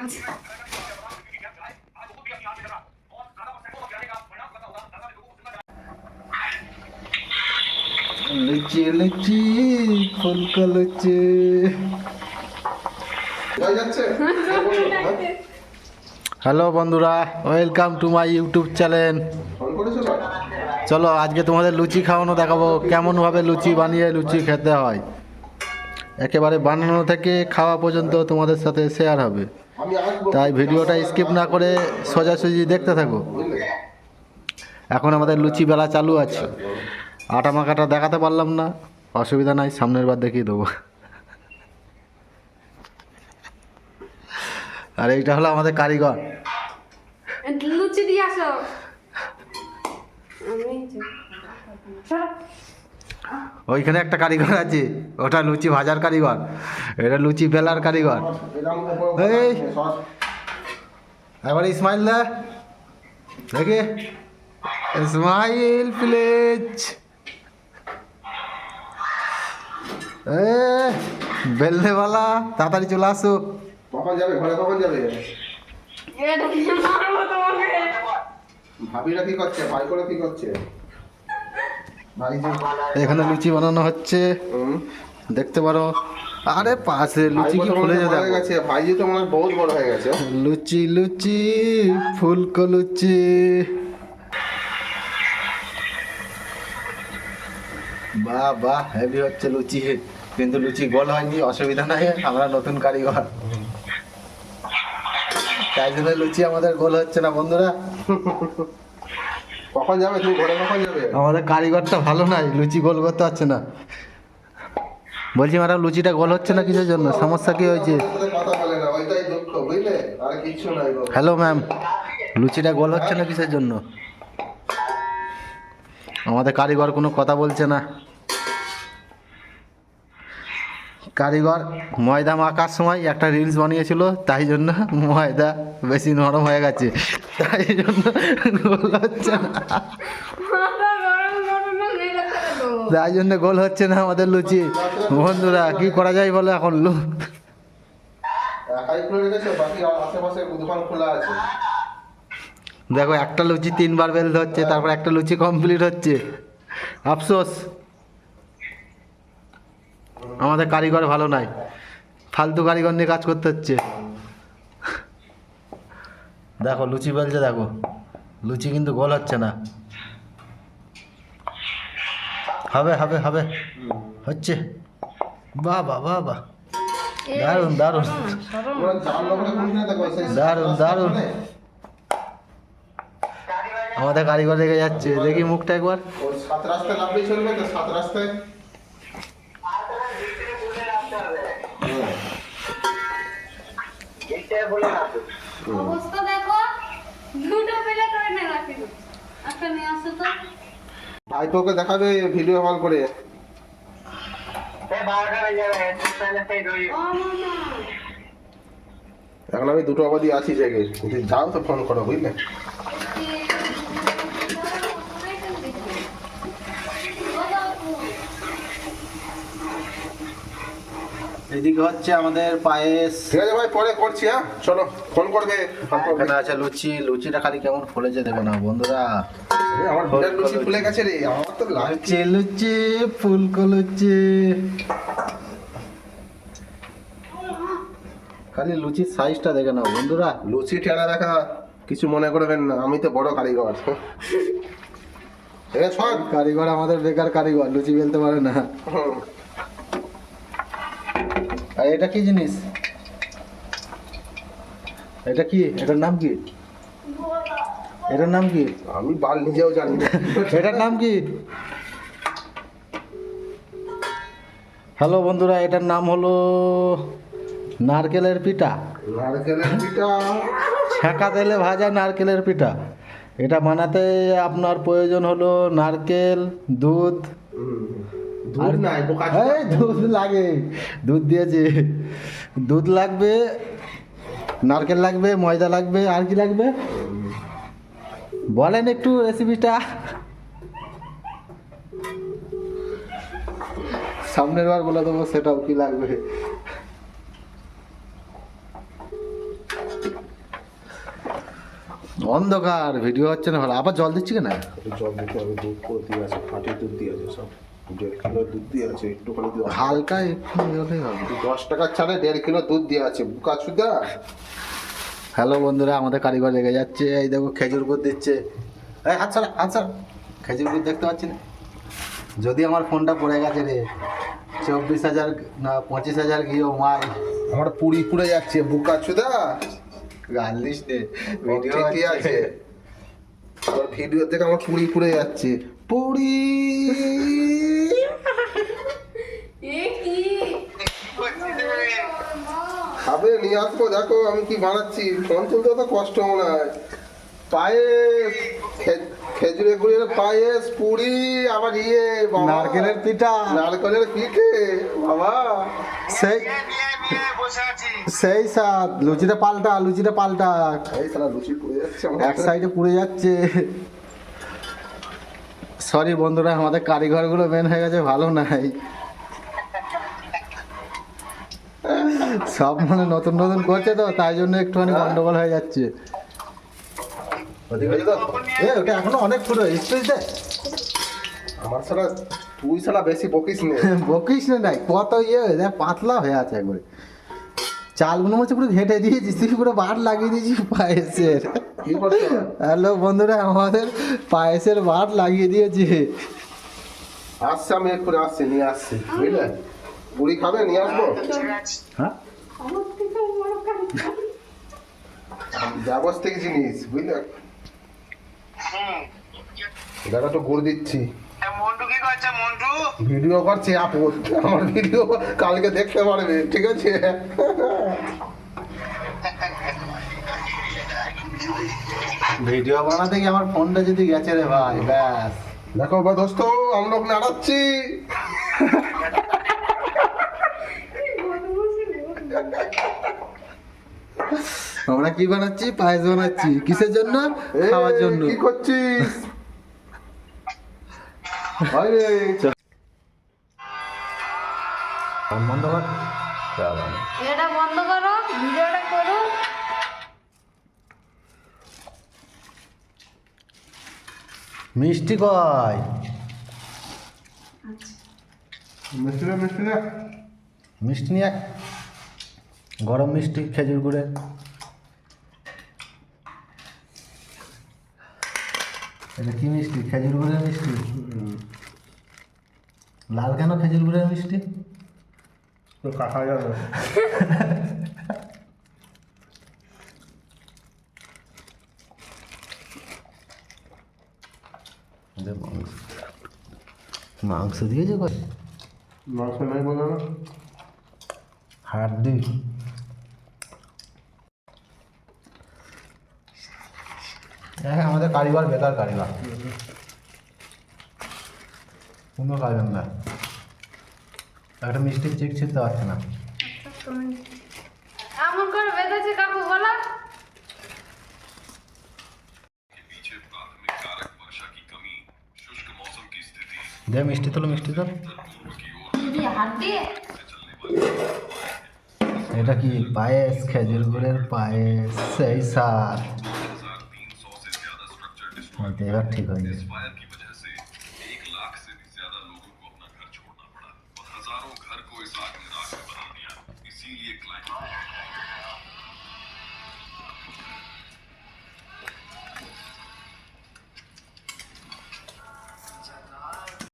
লুচি লুচি ফুলকো লুচি। হ্যালো বন্ধুরা, welcome to my YouTube channel. চলো আজকে তোমাদের লুচি খাওয়ানো দেখাবো, কেমনভাবে লুচি বানিয়ে লুচি খেতে হয়। একেবারে বানানো থেকে খাওয়া পর্যন্ত তোমাদের সাথে শেয়ার হবে, তাই ভিডিওটা স্কিপ না করে সোজাসুজি দেখতে থাকো। এখন আমাদের লুচি বেলা চালু আছে। আটা মাখাটা দেখাতে পারলাম না, অসুবিধা নাই, সামনের বার দেখিয়ে দেবো। আর এইটা হলো আমাদের কারিগর। লুচি দিয়ে আসো। ওইখানে একটা কারিগর আছে, ওটা লুচি ভাজার কারিগর, এটা লুচি বেলার কারিগর। এই এবার ইসমাইল দা দেখে, ইসমাইল প্লিজ। বেলনেওয়ালা তাড়াতাড়ি চলে আসো। কখন যাবে ঘরে, কখন যাবে? ভাবিরা কি করছে, ভাই করে কি করছে? এখানে লুচি বানানো হচ্ছে, দেখতে পারো। আরে পাশে লুচি কি ফুলে হয়ে গেছে, ভাইজি তো মনে হয় বহুত বড় হয়ে গেছে। লুচি লুচি ফুলকো লুচি। বাহ বাহ, হেভি হচ্ছে লুচি, কিন্তু লুচি গোল হয়নি, অসুবিধা নাই, আমরা নতুন কারিগর, তাই জন্য লুচি আমাদের গোল হচ্ছে না বন্ধুরা। কখন যাবে তুমি ঘরে, কখন যাবে? আমাদের কারিগরটা ভালো নাই, লুচি গোল করতে পারছে না। বলছি ম্যাডাম, লুচিটা গোল হচ্ছে না কিসের জন্য, সমস্যা কি হয়েছে? কথা বলে না, ওইটাই দুঃখ, বুঝলে? আর কিচ্ছু নাই। হ্যালো ম্যাম, লুচিটা গোল হচ্ছে না কিসের জন্য? আমাদের কারিগর কোনো কথা বলছে না। কারিগর ময়দা মাখার সময় একটা রিলস বানিয়েছিল, তাই জন্য ময়দা বেশি নরম হয়ে গেছে, তাই জন্য গোল হচ্ছে না। তাই জন্য গোল হচ্ছে না আমাদের লুচি। বন্ধুরা কি করা যায় বলো এখন? একাই খুলে রেখেছো, বাকি আশেপাশে দোকান খোলা আছে। দেখো একটা লুচি 3 বার বেলতে হচ্ছে, তারপর একটা লুচি কমপ্লিট হচ্ছে। আফসোস, আমাদের কারিগর ভালো নাই, ফালতু কারিগর নিয়ে কাজ করতে হচ্ছে। দেখো লুচি বেলছে, দেখো লুচি কিন্তু গোল হচ্ছে না। হবে হবে হবে, হচ্ছে। বাহ বাহ বাহ বাহ, দারুণ দারুণ দারুণ দারুণ। আমাদের কারিগর রেখে যাচ্ছে, দেখি মুখটা একবার। 7 রাস্তায় নামলেই চলবে তো, 7 রাস্তায়। অবস্থা দেখো, দুটো পেলে করে না রাখি, একটা নিয়ে আসো তো। ভাই তোকে দেখাবে ভিডিও কল করে। ও মামা, এখন আমি 2টো অবধি আছি জেগে, যদি যাও তো ফোন করো, বুঝলে? এদিকে হচ্ছে আমাদের পায়েস। ঠিক আছে ভাই, পরে করছি। হ্যাঁ চলো, ফোন করবে। এখানে আছে লুচি, লুচিটা খালি কেমন ফুলেছে দেখো না বন্ধুরা। আমার বিরাট লুচি ফুলে গেছে রে, আমার তো লাগছে। লুচি লুচি ফুলকো লুচি। খালি লুচির সাইজটা দেখে নাও বন্ধুরা। লুচি টেরা দেখা কিছু মনে করবেন না, আমি তো বড় কারিগর। সব কারিগর আমাদের বেকার কারিগর, লুচি বেলতে পারে না। আর এটা কি জিনিস? এটা কি, এটার নাম কি? এটার নাম কি? আমি বাল নিজেও জানি না। এটার নাম কি? হ্যালো বন্ধুরা, এটার নাম হলো নারকেলের পিঠা। নারকেলের পিঠা, ছাঁকা তেলে ভাজা নারকেলের পিঠা। এটা বানাতে আপনার প্রয়োজন হলো নারকেল, দুধ। দুধ নাই, দুধ লাগে, দুধ দিয়েছে। দুধ লাগবে, নারকেল লাগবে, ময়দা লাগবে, আর কি লাগবে বলেন একটু রেসিপিটা। সামনের বার বলে দেবো সেটাও কি লাগবে। অন্ধকার ভিডিও হচ্ছে না ভালো, আবার জল দিচ্ছি কেন? একটু জল দিতে হবে, দুধ করে দিয়ে আছে, ফাটি দুধ দিয়ে আছে সব, 1.5 কিলো দুধ দিয়ে আছে, একটুখানি দিয়ে হালকা একটু ইয়ে হলেই হবে। 10 টাকার ছাড়ে 1.5 কিলো দুধ দিয়ে আছে, বুকা চুদা। হ্যালো বন্ধুরা, আমাদের কারিগর লেগে যাচ্ছে। এই দেখো খেজুর গুড় দিচ্ছে। এই হাত ছাড়া, হাত ছাড়া। খেজুর গুড় দেখতে পাচ্ছি না। যদি আমার ফোনটা পড়ে গেছে রে, 24,000 না 25,000 ঘিও মাই। আমার পুরি পুড়ে যাচ্ছে, বুকা চুদা। গাল দিস নে, ভিডিও ঠিকই আছে, আমার ভিডিও দেখে আমার পুরি পুড়ে যাচ্ছে, পুরি। এ কি খাবে নিয়ে আসবো, দেখো আমি কি বানাচ্ছি। ফোন তুলতে তো কষ্ট মনে হয়। পায়েস, খেজুরের গুড়ের পায়েস, পুরি, আবার ইয়ে বাবা, নারকেলের পিঠা, নারকেলের পিঠে বাবা। সেই সেই স্বাদ। লুচিটা পাল্টা, লুচিটা পাল্টা। এই সারা লুচি পুড়ে যাচ্ছে আমার। এক সাইডে পুড়ে যাচ্ছে। সরি বন্ধুরা, আমাদের কারিগরগুলো মেন হয়ে গেছে ভালো নাই। সব মানে নতুন নতুন করছে তো, তাই জন্য একটুখানি গন্ডগোল হয়ে যাচ্ছে। ঠিক আছে তো? এ ওটা এখনো অনেক পুরো স্পিড দে। আমার সারা, তুই সারা বেশি বকিস নে। বকিস না, নাই কত ইয়ে হয়ে যায়, পাতলা হয়ে আছে একবারে। চালগুলো হচ্ছে পুরো ঘেটে দিয়েছিস, তুই পুরো বার লাগিয়ে দিয়েছিস পায়েসের। কি করছো? হ্যালো বন্ধুরা, আমাদের পায়েসের বার লাগিয়ে দিয়েছি। আসছে, আমি এক্ষুনি আসছি, নিয়ে আসছি, বুঝলে? পুরি খাবে, নিয়ে আসবো। হ্যাঁ, আমার থেকে বড় কারিগর। ব্যবস্থিক জিনিস, বুঝলে? দেখো তো গুড় দিচ্ছি। মন্টু কি করছে মন্টু? ভিডিও করছি আপদ, আমার ভিডিও কালকে দেখতে পারবে, ঠিক আছে? ভিডিও বানাতে গিয়ে আমার ফোনটা যদি গেছে রে ভাই, ব্যাস। দেখো বা দোস্ত, আমরা নাড়াচ্ছি। আমরা কি বানাচ্ছি? পায়েস বানাচ্ছি। কিসের জন্য? এই, খাওয়ার জন্য। কি করছিস? ভাই রে, বন্ধ কর। এটা বন্ধ করো, ভিডিওটা করো। মিষ্টি কয়? মিষ্টি না, মিষ্টি না। মিষ্টি নিয়ে আয়। গরম মিষ্টি খেজুর গুড়ের। এটা কি মিষ্টি? খেজুর গুড়ের মিষ্টি। লাল কেন খেজুর গুড়ের মিষ্টি? তো কাকা যাবে। মাংস দিয়েছে কয়? মাংস নাই বলে না। হাড্ডি। হ্যাঁ, আমাদের কারিগর বেকার কারিগর, কোনো কাজ না। একটা মিষ্টির চিক ছিঁড়তে পারছে না। এমন করে বেঁধেছে কাকু, বলো। দে মিষ্টি তোলো, মিষ্টি তোল। হাত দিয়ে এটা কি পায়েস? খেজুর গুড়ের পায়েস, সেই স্বাদ। হয়তো এবার ঠিক হয়ে যাবে।